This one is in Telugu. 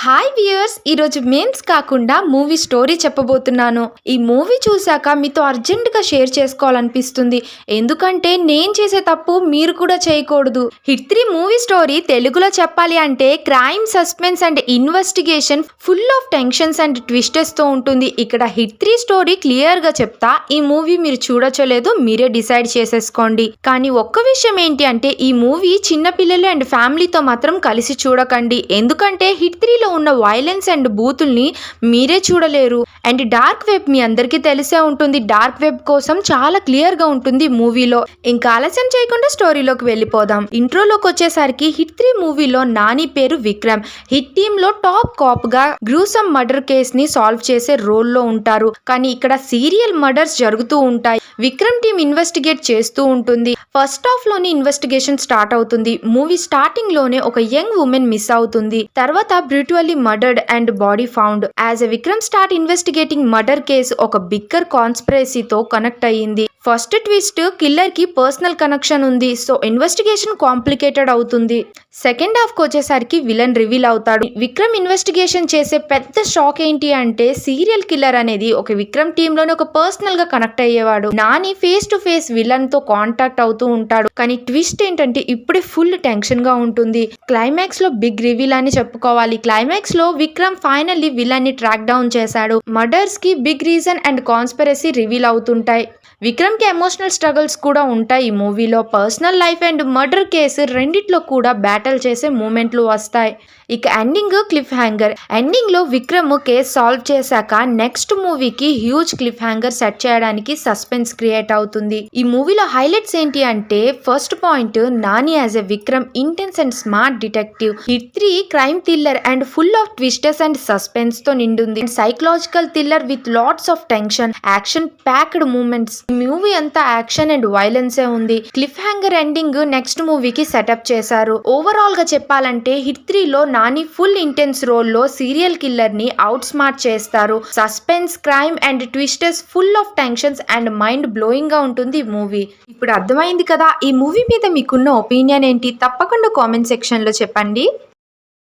హాయ్ వ్యూయర్స్, ఈరోజు మేమ్స్ కాకుండా మూవీ స్టోరీ చెప్పబోతున్నాను. ఈ మూవీ చూశాక మీతో అర్జెంటుగా షేర్ చేసుకోవాలనిపిస్తుంది. ఎందుకంటే నేను చేసే తప్పు మీరు కూడా చేయకూడదు. హిట్ 3 మూవీ స్టోరీ తెలుగులో చెప్పాలి అంటే crime, suspense and investigation full of tensions and ట్విస్టెస్తో ఉంటుంది. ఇక్కడ హిట్ 3 స్టోరీ క్లియర్గా చెప్తా. ఈ మూవీ మీరు చూడొచ్చలేదు మీరే డిసైడ్ చేసేసుకోండి. కానీ ఒక్క విషయం ఏంటి అంటే ఈ మూవీ చిన్నపిల్లలు అండ్ ఫ్యామిలీతో మాత్రం కలిసి చూడకండి. ఎందుకంటే హిట్ 3 ఉన్న వైలెన్స్ అండ్ బూతుల్ని మీరే చూడలేరు. అండ్ డార్క్ వెబ్ మీ అందరికీ తెలిసే ఉంటుంది. డార్క్ వెబ్ కోసం చాలా క్లియర్ గా ఉంటుంది మూవీలో. ఇంకా ఆలస్యం చేయకుండా స్టోరీలోకి వెళ్ళిపోదాం. ఇంట్రోలోకి వచ్చేసరికి హిట్ 3 మూవీలో నాని పేరు విక్రమ్. హిట్ టీమ్ లో టాప్ కాప్ గా గ్రూసమ్ మర్డర్ కేస్ ని సాల్వ్ చేసే రోల్లో ఉంటారు. కానీ ఇక్కడ సీరియల్ మర్డర్స్ జరుగుతూ ఉంటాయి. విక్రమ్ టీమ్ ఇన్వెస్టిగేట్ చేస్తూ ఉంటుంది. ఫస్ట్ హాఫ్ లోని ఇన్వెస్టిగేషన్ స్టార్ట్ అవుతుంది. మూవీ స్టార్టింగ్ లోనే ఒక యంగ్ ఉమెన్ మిస్ అవుతుంది. తర్వాత brutally murdered and body found. As a Vikram start investigating murder case ఒక బిగ్గర్ కాన్స్పిరసీతో కనెక్ట్ అయ్యింది. ఫస్ట్ ట్విస్ట్ కిల్లర్ కి పర్సనల్ కనెక్షన్ ఉంది. సో ఇన్వెస్టిగేషన్ కాంప్లికేటెడ్ అవుతుంది. సెకండ్ హాఫ్ కి వచ్చేసరికి విలన్ రివీల్ అవుతాడు. విక్రమ్ ఇన్వెస్టిగేషన్ చేసే పెద్ద షాక్ ఏంటి అంటే సీరియల్ కిల్లర్ అనేది ఒక విక్రమ్ టీమ్ లోనే ఒక పర్సనల్ గా కనెక్ట్ అయ్యేవాడు. Nani face to face villain తో కాంటాక్ట్ అవుతూ ఉంటాడు. కానీ ట్విస్ట్ ఏంటంటే ఇప్పుడే ఫుల్ టెన్షన్ గా ఉంటుంది. క్లైమాక్స్ లో బిగ్ రివీల్ అని చెప్పుకోవాలి. క్లైమాక్స్ లో విక్రమ్ ఫైనల్లీ విలన్ ని ట్రాక్ డౌన్ చేశాడు. మర్డర్స్ కి big reason and conspiracy reveal అవుతుంటాయి. విక్రమ్ కి ఎమోషనల్ స్ట్రగుల్స్ కూడా ఉంటాయి. ఈ మూవీలో personal life and murder case రెండిట్లో కూడా బ్యాటిల్ చేసే మూమెంట్లు వస్తాయి. ఇక ఎండింగ్ క్లిఫ్ హ్యాంగర్. ఎండింగ్ లో విక్రమ్ కేసు సాల్వ్ చేశాక నెక్స్ట్ మూవీకి హ్యూజ్ క్లిఫ్ హ్యాంగర్ సెట్ చేయడానికి సస్పెన్స్ క్రియేట్ అవుతుంది. ఈ మూవీలో హైలైట్స్ ఏంటి అంటే first point Nani as a Vikram intense and smart detective. Hit 3 crime thriller and full of twisters and suspense తో నిండుంది. Psychological thriller with lots of tension, action packed moments. Movie అంతా యాక్షన్ అండ్ వైలెన్సే ఉంది. క్లిఫ్ హ్యాంగర్ ఎండింగ్ నెక్స్ట్ మూవీకి సెటప్ చేశారు. ఓవరాల్ గా చెప్పాలంటే హిట్ 3 లో నాని ఫుల్ ఇంటెన్స్ రోల్ లో సీరియల్ కిల్లర్ ని అవుట్ స్మార్ట్ చేస్తారు. Suspense, crime and twisters, full of tensions and mind blowing గా ఉంటుంది ఈ మూవీ. ఇప్పుడు అర్థమైంది కదా ఈ మూవీ మీద మీకున్న ఒపీనియన్ ఏంటి? తప్పకుండా కామెంట్ సెక్షన్ లో చెప్పండి.